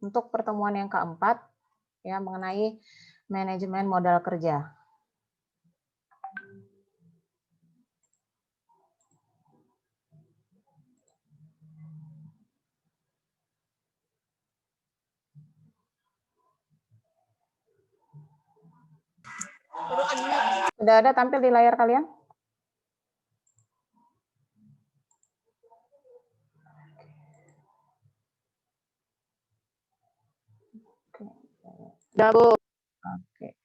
untuk pertemuan yang keempat ya mengenai manajemen modal kerja. Sudah ada tampil di layar kalian? Udah, Bu. Oke.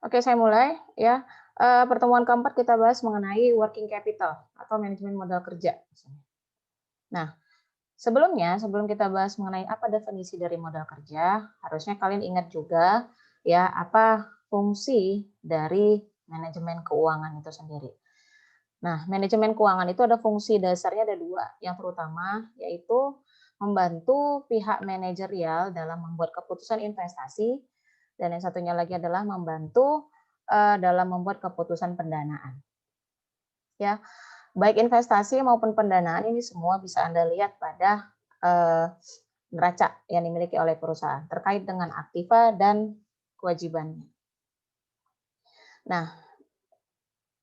Oke, saya mulai ya. Pertemuan keempat kita bahas mengenai working capital atau manajemen modal kerja. Nah, sebelum kita bahas mengenai apa definisi dari modal kerja, harusnya kalian ingat juga ya apa fungsi dari manajemen keuangan itu sendiri. Nah, manajemen keuangan itu ada fungsi dasarnya ada dua. Yang terutama yaitu membantu pihak manajerial dalam membuat keputusan investasi dan yang satunya lagi adalah membantu dalam membuat keputusan pendanaan. Ya, baik investasi maupun pendanaan ini semua bisa Anda lihat pada neraca yang dimiliki oleh perusahaan terkait dengan aktiva dan kewajibannya. Nah,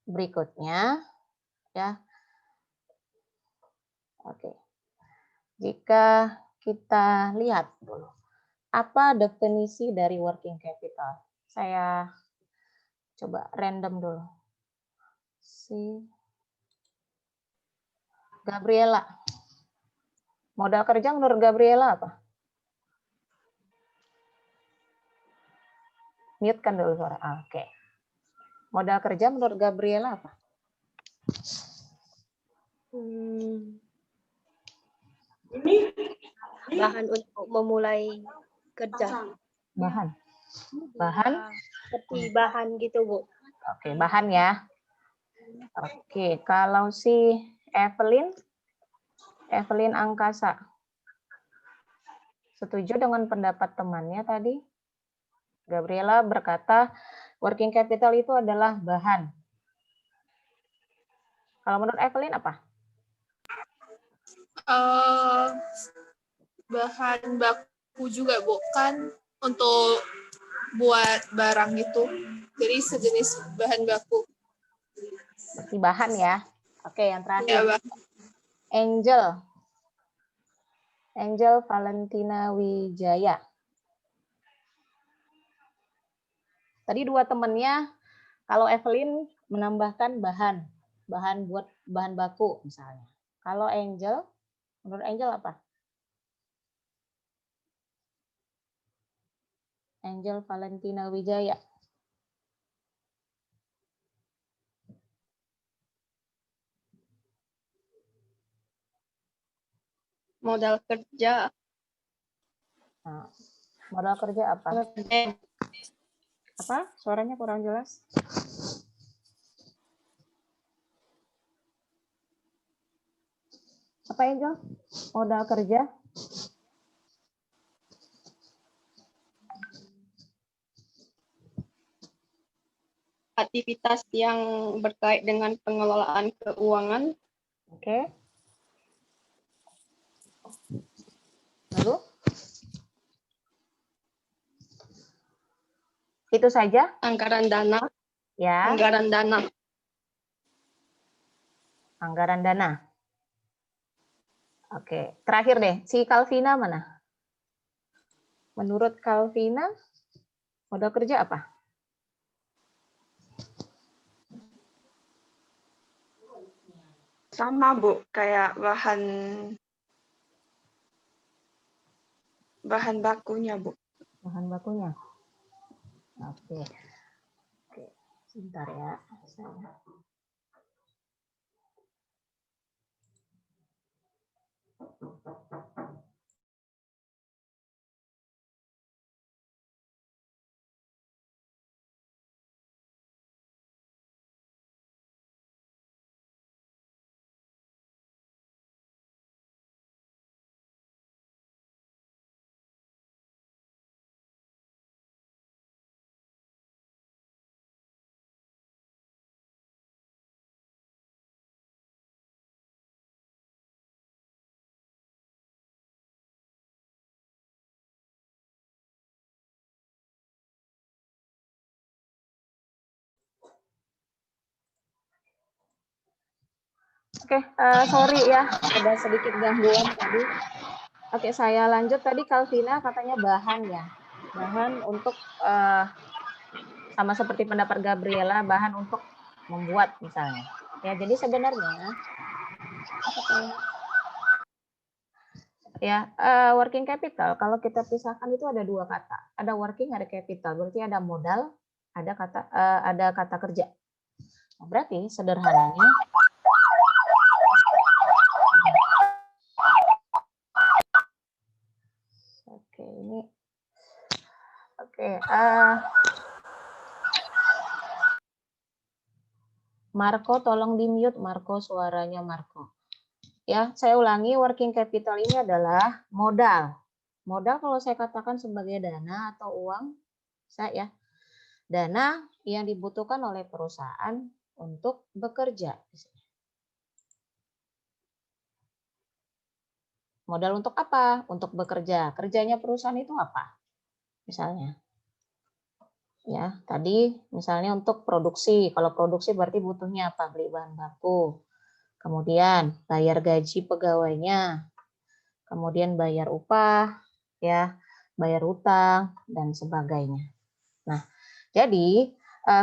berikutnya ya. Oke. Jika kita lihat dulu, apa definisi dari working capital? Saya coba random dulu. Si Gabriela. Modal kerja menurut Gabriela apa? Mute kan dulu suara. Oke. Modal kerja menurut Gabriela apa? Bahan untuk memulai kerja. Bahan. Seperti bahan gitu, Bu. Oke, bahan ya. Oke, kalau si Evelyn Angkasa. Setuju dengan pendapat temannya tadi? Gabriela berkata working capital itu adalah bahan. Kalau menurut Evelyn apa? Bahan baku juga, bukan untuk buat barang gitu. Jadi sejenis bahan baku. Berarti bahan ya. Oke, yang terakhir. Ya, Angel Valentina Wijaya. Tadi dua temennya, kalau Evelyn menambahkan bahan buat bahan baku misalnya. Kalau Angel, menurut Angel apa? Angel Valentina Wijaya. Modal kerja. Nah, modal kerja apa? Apa? Suaranya kurang jelas. Apa Angel? Modal kerja? Aktivitas yang berkait dengan pengelolaan keuangan. Oke. Lalu? Itu saja? Anggaran dana. Ya. Anggaran dana. Anggaran dana. Oke, terakhir deh, si Calvina mana? Menurut Calvina, modal kerja apa? Sama, Bu, kayak bahan bakunya, Bu. Bahan bakunya. Oke. Oke, sebentar ya. Oke, sorry ya, ada sedikit gangguan tadi. Oke, saya lanjut. Tadi Kalvina katanya bahan ya. Bahan untuk, sama seperti pendapat Gabriela, bahan untuk membuat misalnya. Ya, jadi sebenarnya ya, working capital kalau kita pisahkan itu ada dua kata. Ada working, ada capital. Berarti ada modal, ada kata kerja. Nah, berarti sederhananya Marco, tolong di-mute Marco, suaranya Marco. Ya, saya ulangi, working capital ini adalah modal. Modal kalau saya katakan sebagai dana atau uang, saya dana yang dibutuhkan oleh perusahaan untuk bekerja. Modal untuk apa? Untuk bekerja. Kerjanya perusahaan itu apa? Misalnya. Ya, tadi misalnya untuk produksi. Kalau produksi berarti butuhnya apa? Beli bahan baku. Kemudian bayar gaji pegawainya. Kemudian bayar upah, ya, bayar utang dan sebagainya. Nah, jadi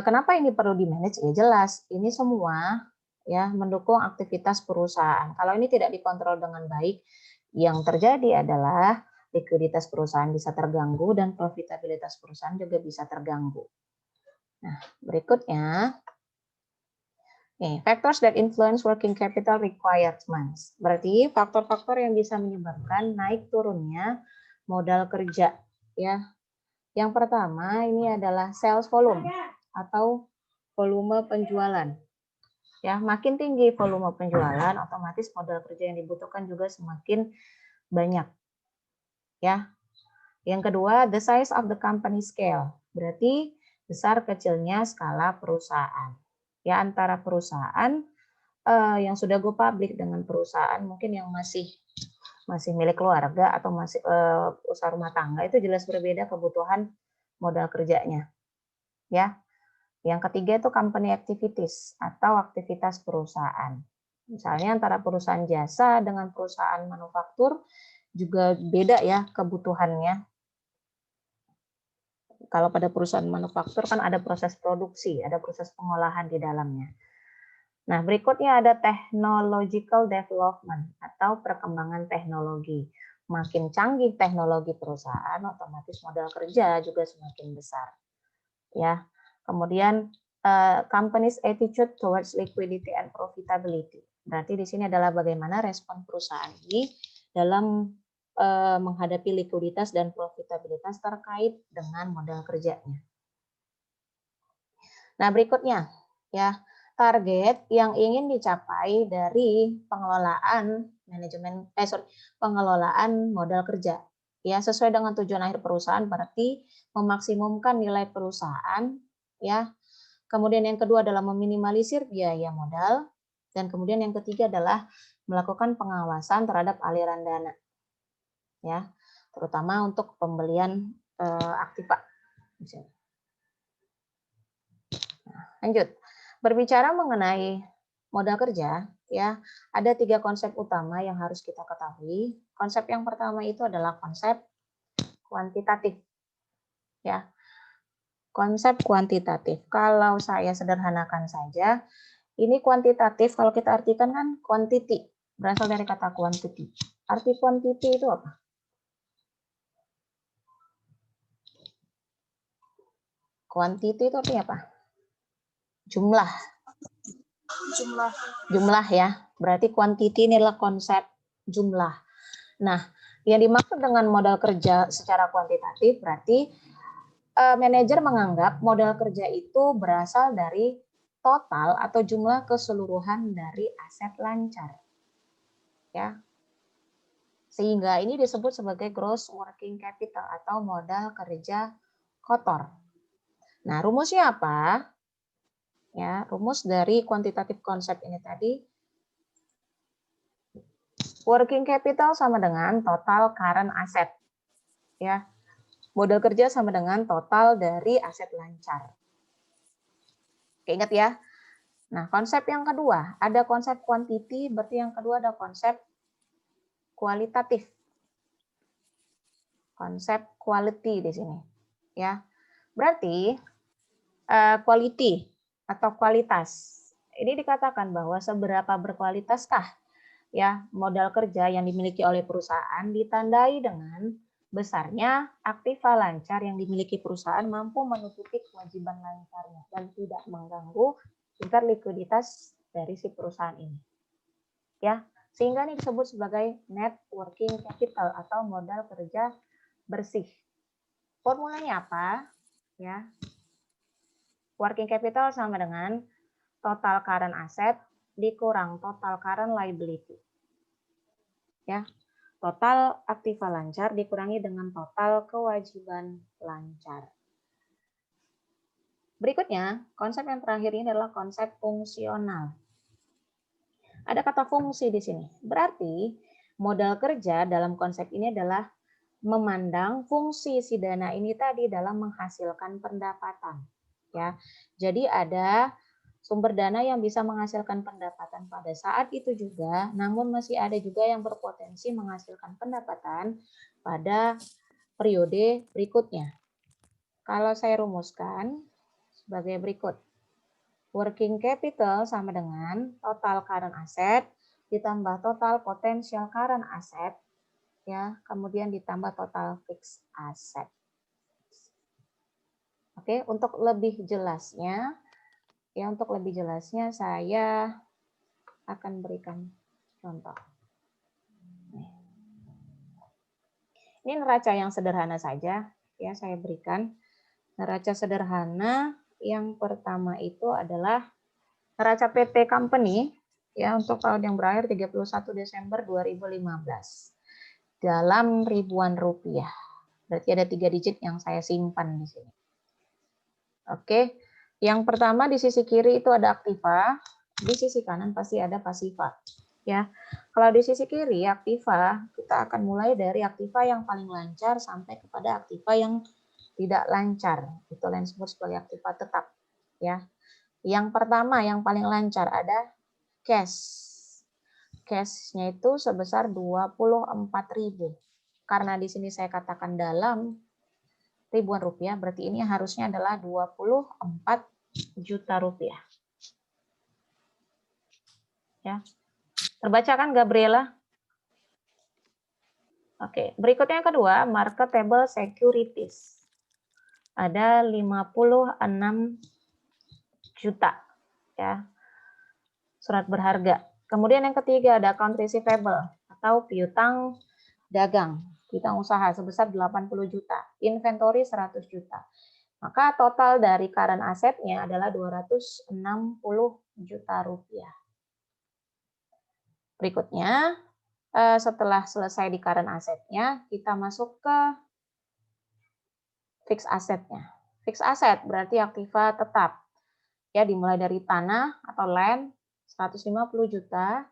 kenapa ini perlu di-manage? Ya jelas, ini semua ya mendukung aktivitas perusahaan. Kalau ini tidak dikontrol dengan baik, yang terjadi adalah likuiditas perusahaan bisa terganggu dan profitabilitas perusahaan juga bisa terganggu. Nah, berikutnya, factors that influence working capital requirements. Berarti faktor-faktor yang bisa menyebabkan naik turunnya modal kerja. Ya, yang pertama ini adalah sales volume atau volume penjualan. Ya, makin tinggi volume penjualan, otomatis modal kerja yang dibutuhkan juga semakin banyak. Ya. Yang kedua, the size of the company scale. Berarti besar kecilnya skala perusahaan. Ya, antara perusahaan yang sudah go public dengan perusahaan mungkin yang masih milik keluarga atau masih usaha rumah tangga itu jelas berbeda kebutuhan modal kerjanya. Ya. Yang ketiga itu company activities atau aktivitas perusahaan. Misalnya antara perusahaan jasa dengan perusahaan manufaktur juga beda ya kebutuhannya. Kalau pada perusahaan manufaktur kan ada proses produksi, ada proses pengolahan di dalamnya. Nah, berikutnya ada technological development atau perkembangan teknologi. Makin canggih teknologi perusahaan, otomatis modal kerja juga semakin besar. Ya. Kemudian company's attitude towards liquidity and profitability. Berarti di sini adalah bagaimana respon perusahaan ini dalam menghadapi likuiditas dan profitabilitas terkait dengan modal kerjanya. Nah, berikutnya ya, target yang ingin dicapai dari pengelolaan pengelolaan modal kerja. Ya, sesuai dengan tujuan akhir perusahaan berarti memaksimumkan nilai perusahaan ya. Kemudian yang kedua adalah meminimalisir biaya modal dan kemudian yang ketiga adalah melakukan pengawasan terhadap aliran dana. Ya, terutama untuk pembelian aktiva. Nah, lanjut, berbicara mengenai modal kerja, ya ada 3 konsep utama yang harus kita ketahui. Konsep yang pertama itu adalah konsep kuantitatif, ya. Konsep kuantitatif. Kalau saya sederhanakan saja, ini kuantitatif. Kalau kita artikan kan quantity, berasal dari kata quantity. Arti quantity itu apa? Quantity itu artinya apa? Jumlah. Jumlah ya. Berarti quantity ini adalah konsep jumlah. Nah, yang dimaksud dengan modal kerja secara kuantitatif berarti manajer menganggap modal kerja itu berasal dari total atau jumlah keseluruhan dari aset lancar. Ya. Sehingga ini disebut sebagai gross working capital atau modal kerja kotor. Nah, rumusnya apa? Ya, rumus dari quantitative concept ini tadi, working capital sama dengan total current asset. Ya. Modal kerja sama dengan total dari aset lancar. Oke, ingat ya. Nah, konsep yang kedua, ada konsep quantity, berarti yang kedua ada konsep kualitatif. Konsep quality di sini, ya. Berarti quality atau kualitas. Ini dikatakan bahwa seberapa berkualitaskah ya modal kerja yang dimiliki oleh perusahaan ditandai dengan besarnya aktiva lancar yang dimiliki perusahaan mampu menutupi kewajiban lancarnya dan tidak mengganggu tingkat likuiditas dari si perusahaan ini. Ya, sehingga ini disebut sebagai net working capital atau modal kerja bersih. Formulanya apa? Ya. Working capital sama dengan total current asset dikurang total current liability. Ya. Total aktiva lancar dikurangi dengan total kewajiban lancar. Berikutnya, konsep yang terakhir ini adalah konsep fungsional. Ada kata fungsi di sini. Berarti modal kerja dalam konsep ini adalah memandang fungsi si dana ini tadi dalam menghasilkan pendapatan. Ya, jadi ada sumber dana yang bisa menghasilkan pendapatan pada saat itu juga, namun masih ada juga yang berpotensi menghasilkan pendapatan pada periode berikutnya. Kalau saya rumuskan sebagai berikut. Working capital sama dengan total current asset ditambah total potential current asset, ya, kemudian ditambah total fixed asset. Oke, untuk lebih jelasnya, saya akan berikan contoh. Ini neraca yang sederhana saja, ya saya berikan. Neraca sederhana yang pertama itu adalah neraca PT Company, ya untuk tahun yang berakhir 31 Desember 2015 dalam ribuan rupiah. Berarti ada 3 digit yang saya simpan di sini. Oke, yang pertama di sisi kiri itu ada aktiva, di sisi kanan pasti ada pasiva. Ya, kalau di sisi kiri aktiva, kita akan mulai dari aktiva yang paling lancar sampai kepada aktiva yang tidak lancar. Itu yang disebut sebagai aktiva tetap. Ya, yang pertama yang paling lancar ada cash. Cash-nya itu sebesar 24.000. Karena di sini saya katakan dalam ribuan rupiah, berarti ini harusnya adalah 24 juta rupiah. Ya. Terbaca kan Gabriela? Oke, berikutnya yang kedua, marketable securities. Ada 56 juta ya. Surat berharga. Kemudian yang ketiga ada account receivable atau piutang dagang, piutang usaha sebesar 80 juta, inventory 100 juta. Maka total dari current asetnya adalah 260 juta rupiah. Berikutnya, setelah selesai di current asetnya, kita masuk ke fixed asetnya. Fixed asset berarti aktiva tetap. Ya, dimulai dari tanah atau land 150 juta,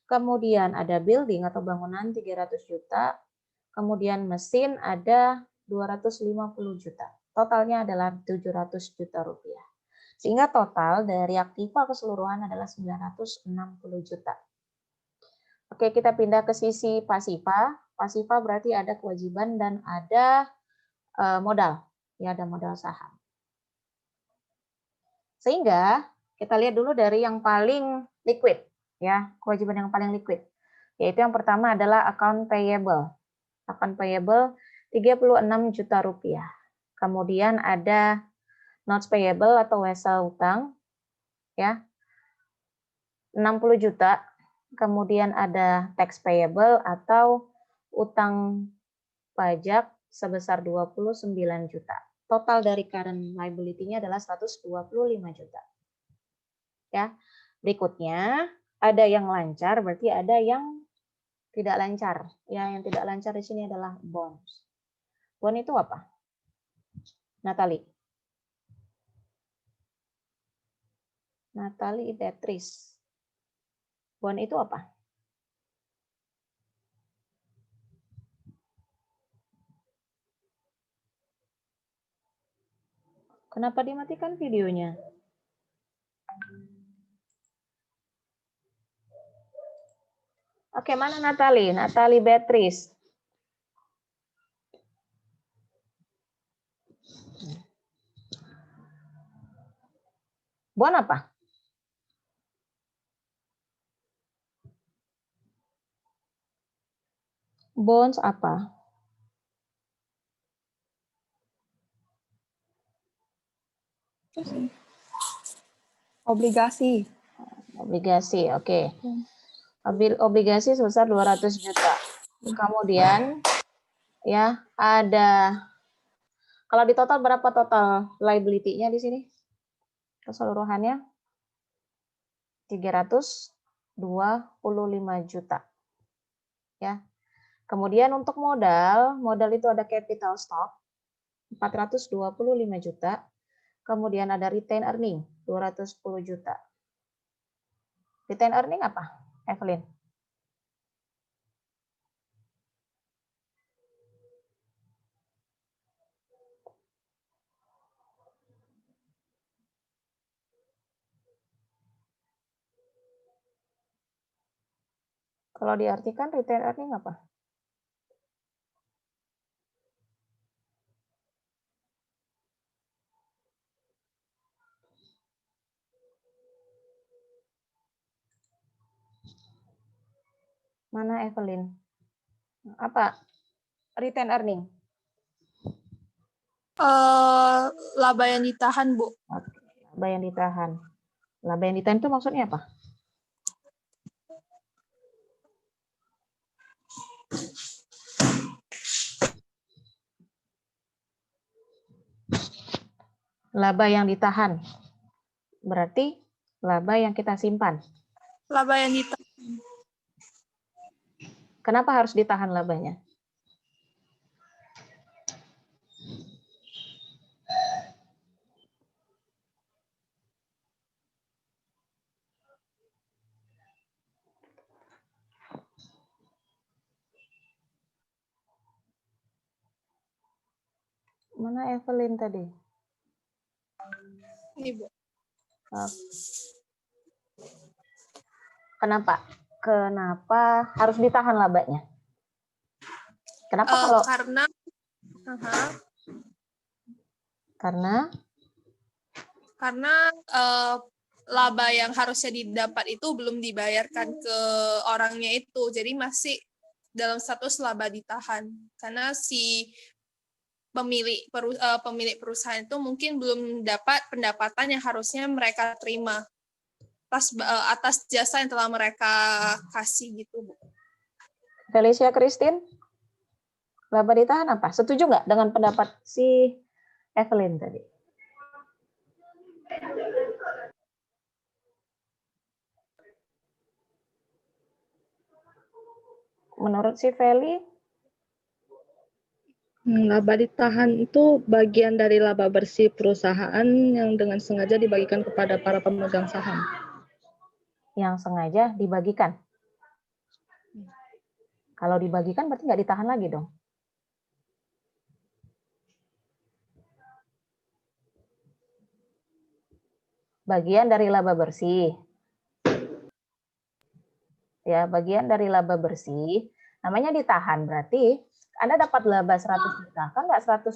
kemudian ada building atau bangunan 300 juta, kemudian mesin ada 250 juta. Totalnya adalah 700 juta rupiah. Sehingga total dari aktiva keseluruhan adalah 960 juta. Oke, kita pindah ke sisi pasiva. Pasiva berarti ada kewajiban dan ada modal. Ya, ada modal saham. Sehingga kita lihat dulu dari yang paling liquid, ya, kewajiban yang paling liquid. Yaitu yang pertama adalah account payable. Account payable 36 juta rupiah. Kemudian ada notes payable atau wesel utang, ya, 60 juta. Kemudian ada tax payable atau utang pajak sebesar 29 juta. Total dari current liability-nya adalah 125 juta. Ya. Berikutnya ada yang lancar, berarti ada yang tidak lancar. Ya, yang tidak lancar di sini adalah bonds. Bond itu apa? Natalie. Natalie Beatrice. Bond itu apa? Kenapa dimatikan videonya? Oke, mana Natali? Natali Beatrice. Bon apa? Bonds apa? Obligasi. Obligasi, oke. Obligasi sebesar 200 juta. Kemudian ya ada, kalau di total berapa total liability-nya di sini? Keseluruhannya 325 juta. Ya. Kemudian untuk modal itu ada capital stock 425 juta. Kemudian ada retain earning 210 juta. Retain earning apa, Evelyn? Kalau diartikan retain earning apa? Mana Evelyn? Apa retain earning? Laba yang ditahan, Bu. Oke, laba yang ditahan. Laba yang ditahan itu maksudnya apa? Laba yang ditahan. Berarti laba yang kita simpan. Laba yang ditahan. Kenapa harus ditahan labanya? Mana Evelyn tadi? Ini, Bu. Kenapa? Kenapa harus ditahan labanya? Kenapa kalau? Karena laba yang harusnya didapat itu belum dibayarkan ke orangnya itu, jadi masih dalam status laba ditahan. Karena si pemilik perusahaan itu mungkin belum dapat pendapatan yang harusnya mereka terima atas jasa yang telah mereka kasih gitu, Bu. Felicia Christine, laba ditahan apa? Setuju nggak dengan pendapat si Evelyn tadi? Menurut si Feli? Laba ditahan itu bagian dari laba bersih perusahaan yang dengan sengaja dibagikan kepada para pemegang saham. Yang sengaja dibagikan. Kalau dibagikan berarti nggak ditahan lagi dong. Bagian dari laba bersih. Ya, bagian dari laba bersih. Namanya ditahan berarti Anda dapat laba 100 juta. Kan nggak 100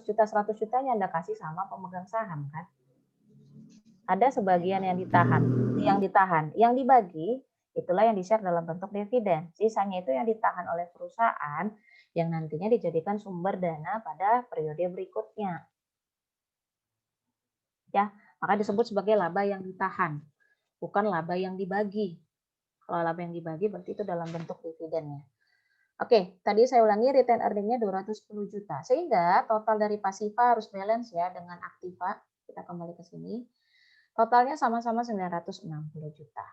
jutanya Anda kasih sama pemegang saham kan? Ada sebagian yang ditahan. Yang dibagi itulah yang di-share dalam bentuk dividen. Sisanya itu yang ditahan oleh perusahaan yang nantinya dijadikan sumber dana pada periode berikutnya. Ya, maka disebut sebagai laba yang ditahan, bukan laba yang dibagi. Kalau laba yang dibagi berarti itu dalam bentuk dividennya. Oke, tadi saya ulangi retain earning-nya 210 juta. Sehingga total dari pasiva harus balance ya dengan aktiva. Kita kembali ke sini. Totalnya sama-sama 960 juta.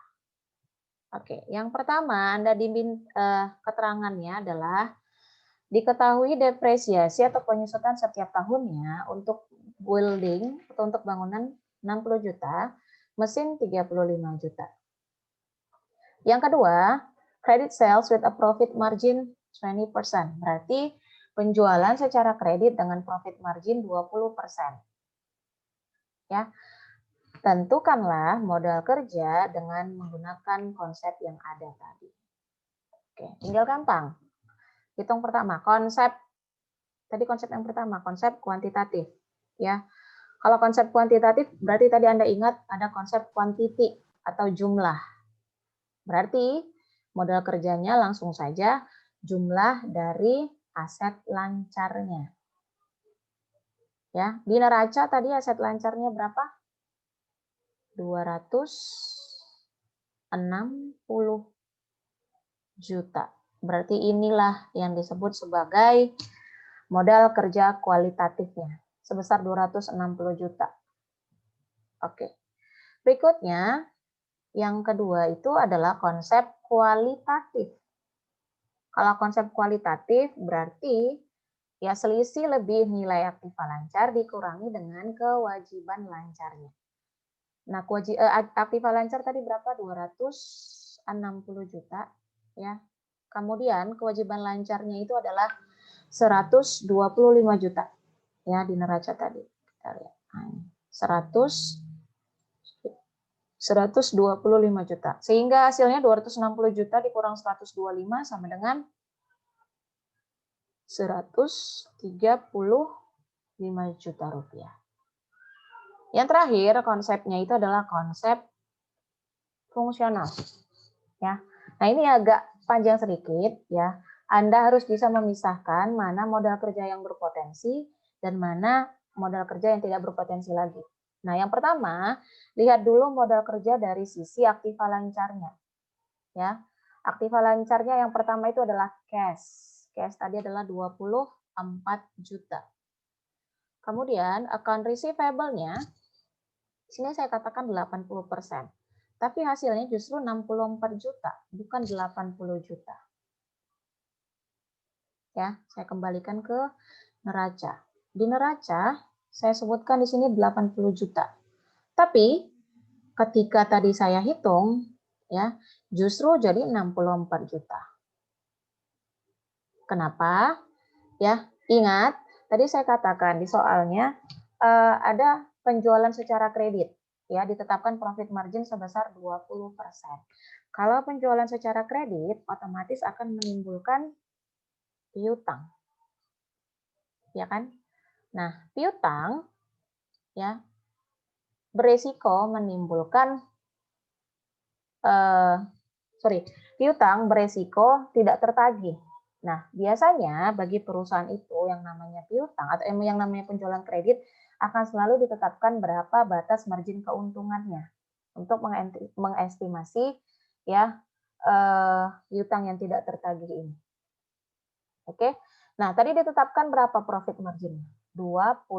Oke, yang pertama Anda keterangannya adalah diketahui depresiasi atau penyusutan setiap tahunnya untuk building atau untuk bangunan 60 juta, mesin 35 juta. Yang kedua, credit sales with a profit margin 20%. Berarti penjualan secara kredit dengan profit margin 20%. Ya. Tentukanlah modal kerja dengan menggunakan konsep yang ada tadi. Oke, tinggal gampang. Hitung pertama, konsep yang pertama, konsep kuantitatif, ya. Kalau konsep kuantitatif berarti tadi Anda ingat ada konsep quantity atau jumlah. Berarti modal kerjanya langsung saja jumlah dari aset lancarnya. Ya, di neraca tadi aset lancarnya berapa? 260 juta. Berarti inilah yang disebut sebagai modal kerja kualitatifnya sebesar 260 juta. Oke. Berikutnya yang kedua itu adalah konsep kualitatif. Kalau konsep kualitatif berarti ya selisih lebih nilai aktiva lancar dikurangi dengan kewajiban lancarnya. Nah, aktiva lancar tadi berapa? 260 juta ya. Kemudian kewajiban lancarnya itu adalah 125 juta ya di neraca tadi. Kita lihat. 125 juta. Sehingga hasilnya 260 juta dikurang 125 sama dengan 135 juta rupiah. Yang terakhir konsepnya itu adalah konsep fungsional. Ya. Nah, ini agak panjang sedikit ya. Anda harus bisa memisahkan mana modal kerja yang berpotensi dan mana modal kerja yang tidak berpotensi lagi. Nah, yang pertama, lihat dulu modal kerja dari sisi aktiva lancarnya. Ya. Aktiva lancarnya yang pertama itu adalah cash. Cash tadi adalah 24 juta. Kemudian account receivable-nya sini saya katakan 80%. Tapi hasilnya justru 64 juta, bukan 80 juta. Ya, saya kembalikan ke neraca. Di neraca saya sebutkan di sini 80 juta. Tapi ketika tadi saya hitung ya, justru jadi 64 juta. Kenapa? Ya, ingat tadi saya katakan di soalnya ada penjualan secara kredit ya, ditetapkan profit margin sebesar 20%. Kalau penjualan secara kredit otomatis akan menimbulkan piutang. Ya kan? Nah, piutang ya beresiko menimbulkan piutang beresiko tidak tertagih. Nah, biasanya bagi perusahaan itu yang namanya piutang atau yang namanya penjualan kredit akan selalu ditetapkan berapa batas margin keuntungannya untuk mengestimasi ya piutang yang tidak tertagih ini. Oke. Nah, tadi ditetapkan berapa profit margin? 20%.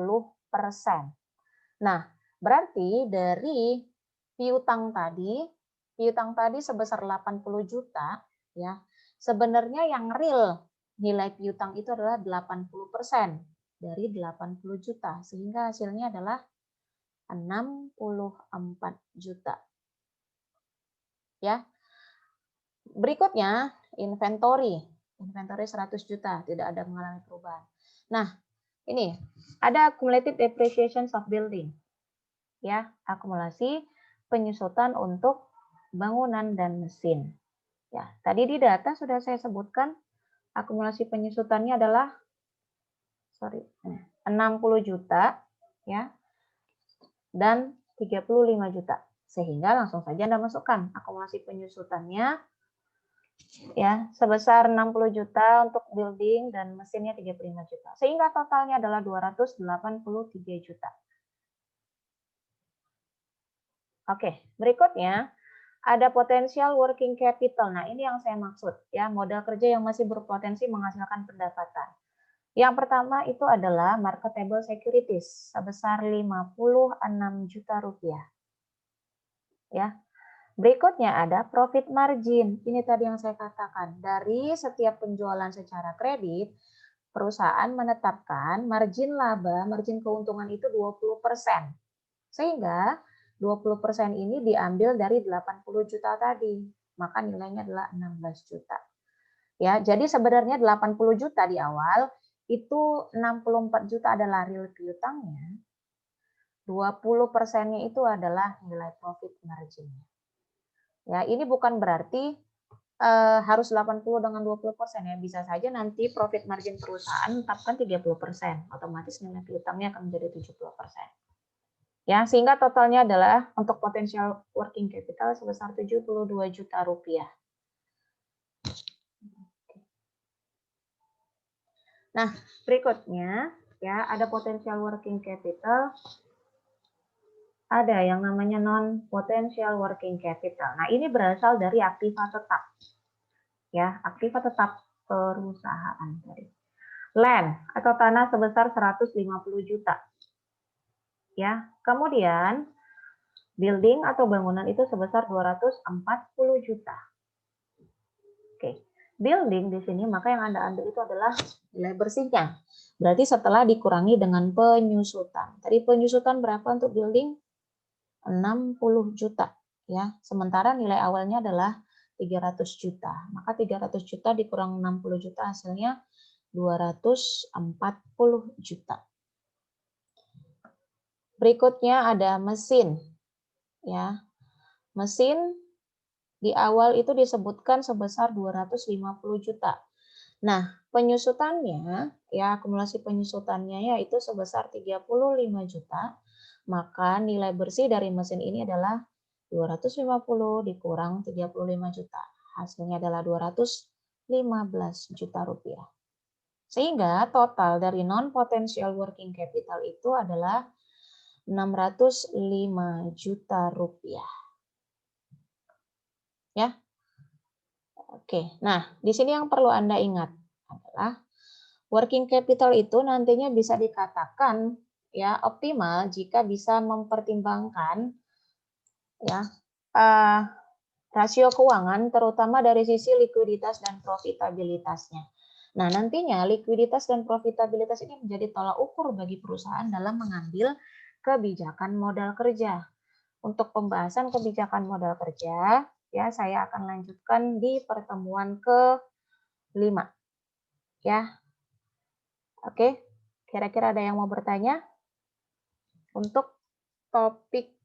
Nah, berarti dari piutang tadi sebesar 80 juta ya. Sebenarnya yang real nilai piutang itu adalah 80% dari 80 juta sehingga hasilnya adalah 64 juta. Ya. Berikutnya inventory. Inventory 100 juta, tidak ada mengalami perubahan. Nah, ini ada cumulative depreciation of building. Ya, akumulasi penyusutan untuk bangunan dan mesin. Ya, tadi di data sudah saya sebutkan akumulasi penyusutannya adalah 60 juta ya. Dan 35 juta. Sehingga langsung saja Anda masukkan akumulasi penyusutannya ya sebesar 60 juta untuk building dan mesinnya 35 juta. Sehingga totalnya adalah 283 juta. Oke, berikutnya ada potensial working capital. Nah, ini yang saya maksud ya, modal kerja yang masih berpotensi menghasilkan pendapatan. Yang pertama itu adalah marketable securities sebesar 56 juta rupiah. Ya. Berikutnya ada profit margin. Ini tadi yang saya katakan. Dari setiap penjualan secara kredit, perusahaan menetapkan margin laba, margin keuntungan itu 20%. Sehingga 20% ini diambil dari 80 juta tadi. Maka nilainya adalah 16 juta. Ya, jadi sebenarnya 80 juta di awal, itu 64 juta adalah real piutangnya. 20%-nya itu adalah nilai profit margin. Ya, ini bukan berarti harus 80 dengan 20% ya. Bisa saja nanti profit margin perusahaan tetapkan 30%. Otomatis nilai piutangnya akan menjadi 70%. Ya, sehingga totalnya adalah untuk potensial working capital sebesar 72 juta rupiah. Nah, berikutnya ya ada potensial working capital, ada yang namanya non potential working capital. Nah, ini berasal dari aktiva tetap. Ya, aktiva tetap perusahaan tadi. Land atau tanah sebesar 150 juta. Ya, kemudian building atau bangunan itu sebesar 240 juta. Oke. Building di sini maka yang Anda ambil itu adalah nilai bersihnya. Berarti setelah dikurangi dengan penyusutan. Tadi penyusutan berapa untuk building? 60 juta ya. Sementara nilai awalnya adalah 300 juta. Maka 300 juta dikurang 60 juta hasilnya 240 juta. Berikutnya ada mesin. Ya. Mesin di awal itu disebutkan sebesar 250 juta. Nah, penyusutannya ya akumulasi penyusutannya yaitu sebesar 35 juta. Maka nilai bersih dari mesin ini adalah 250 dikurang 35 juta. Hasilnya adalah 215 juta rupiah. Sehingga total dari non-potential working capital itu adalah 605 juta rupiah. Ya. Oke. Nah, di sini yang perlu Anda ingat adalah working capital itu nantinya bisa dikatakan ya optimal jika bisa mempertimbangkan ya rasio keuangan terutama dari sisi likuiditas dan profitabilitasnya. Nah, nantinya likuiditas dan profitabilitas ini menjadi tolak ukur bagi perusahaan dalam mengambil kebijakan modal kerja. Untuk pembahasan kebijakan modal kerja, ya saya akan lanjutkan di pertemuan ke-5. Ya. Oke, kira-kira ada yang mau bertanya? Untuk topik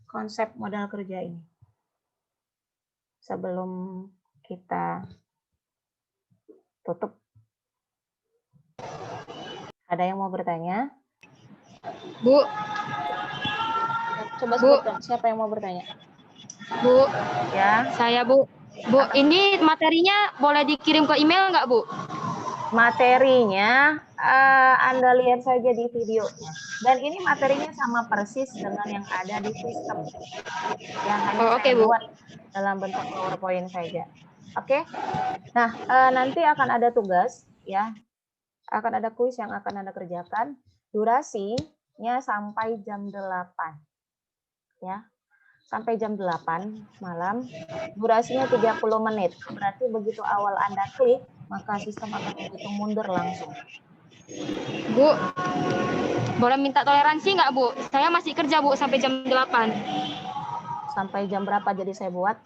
konsep modal kerja ini. Sebelum kita tutup. Ada yang mau bertanya? Bu, Coba Bu. sebutkan siapa yang mau bertanya. Bu, Ya, saya Bu. Bu, ini materinya boleh dikirim ke email nggak, Bu? materinya Anda lihat saja di videonya. Dan ini materinya sama persis dengan yang ada di sistem. Ya, hanya Oh, oke, saya Bu. buat dalam bentuk PowerPoint saja. Oke. Nah, nanti akan ada tugas ya. Akan ada kuis yang akan Anda kerjakan. Durasinya sampai jam 8. Ya. Sampai jam 8 malam. Durasinya 30 menit. Berarti begitu awal Anda klik, maka sistem akan menghitung mundur langsung. Bu, boleh minta toleransi nggak, Bu? Saya masih kerja, Bu, sampai jam 8. Sampai jam berapa jadi saya buat?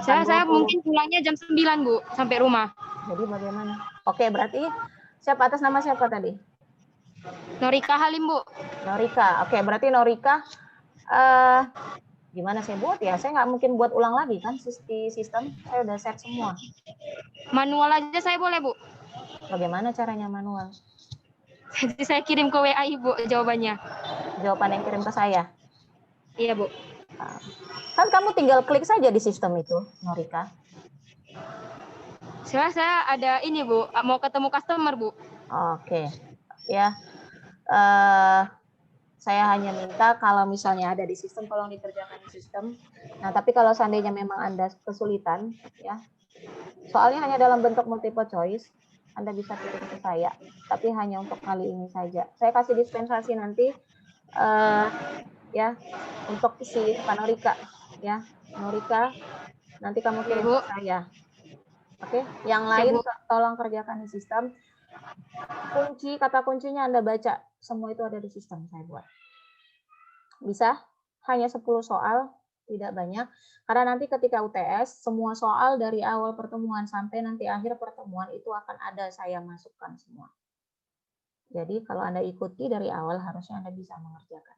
Saya 8.20. mungkin pulangnya jam 9, Bu, sampai rumah. Jadi bagaimana? Oke, berarti siapa atas nama siapa tadi? Norika Halim, Bu. Norika. Oke, berarti Norika gimana saya buat ya? Saya nggak mungkin buat ulang lagi kan di sistem. Saya udah set semua. Manual aja saya boleh, Bu. Bagaimana caranya manual? Jadi saya kirim ke WA Ibu jawabannya. Jawaban yang kirim ke saya. Iya, Bu. Kan kamu tinggal klik saja di sistem itu, Norika. Saya ada ini, Bu, mau ketemu customer, Bu. Oke. Ya. Saya hanya minta kalau misalnya ada di sistem, tolong dikerjakan di sistem. Nah, tapi kalau seandainya memang Anda kesulitan, ya, soalnya hanya dalam bentuk multiple choice, Anda bisa kirim ke saya. Tapi hanya untuk kali ini saja. Saya kasih dispensasi nanti, ya, untuk si Norika, ya, Norika, nanti kamu kirim ke saya. Oke, yang lain tolong kerjakan di sistem. Kata kuncinya Anda baca, semua itu ada di sistem saya buat. Bisa, hanya 10 soal, tidak banyak. Karena nanti ketika UTS, semua soal dari awal pertemuan sampai nanti akhir pertemuan itu akan ada saya masukkan semua. Jadi kalau Anda ikuti dari awal, harusnya Anda bisa mengerjakan.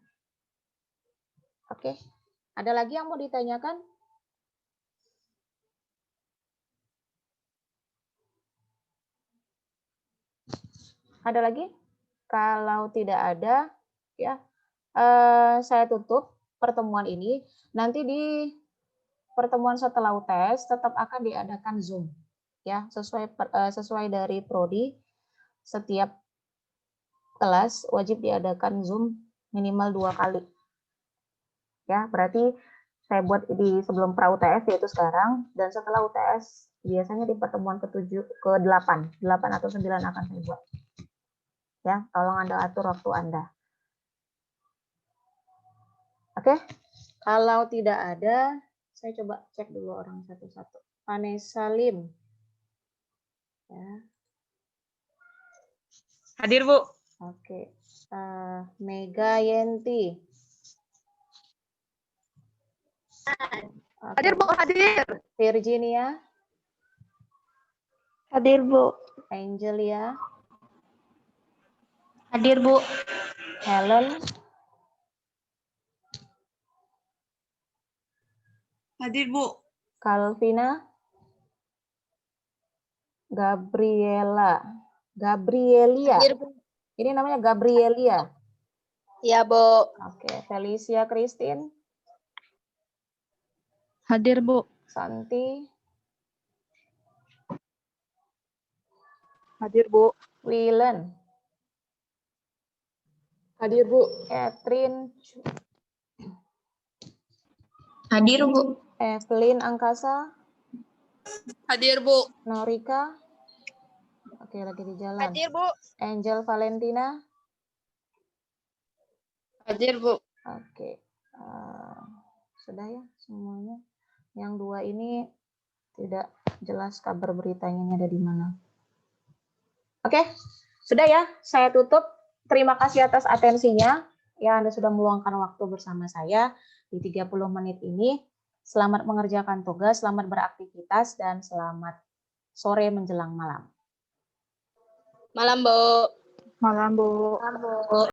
Oke, ada lagi yang mau ditanyakan? Ada lagi? Kalau tidak ada, ya saya tutup pertemuan ini. Nanti di pertemuan setelah UTS tetap akan diadakan Zoom, ya sesuai dari prodi. Setiap kelas wajib diadakan Zoom minimal 2 kali. Ya, berarti saya buat di sebelum pra UTS yaitu sekarang, dan setelah UTS biasanya di pertemuan ke-8 atau 9 akan saya buat. Ya, tolong Anda atur waktu Anda. Oke, kalau tidak ada, saya coba cek dulu orang satu-satu. Vanessa Lim. Ya. Hadir, Bu. Oke. Mega Yenti. Hadir, Bu, hadir. Virginia. Hadir, Bu. Angelia. Hadir, Bu. Helen. Hadir, Bu. Calvina. Gabrielia. Ini namanya Gabrielia. Iya, Bu. Oke, Felicia Christine. Hadir, Bu. Santi. Hadir, Bu. Wilen. Hadir, Bu. Catherine. Hadir, Bu. Evelyn Angkasa. Hadir, Bu. Norika. Oke, lagi di jalan. Hadir, Bu. Angel Valentina. Hadir, Bu. Oke. Sudah ya semuanya. Yang 2 ini tidak jelas kabar beritanya ada di mana. Oke, sudah ya. Saya tutup. Terima kasih atas atensinya. Ya, Anda sudah meluangkan waktu bersama saya di 30 menit ini. Selamat mengerjakan tugas, selamat beraktivitas, dan selamat sore menjelang malam. Malam, Bu. Malam, Bu. Malam, Bu.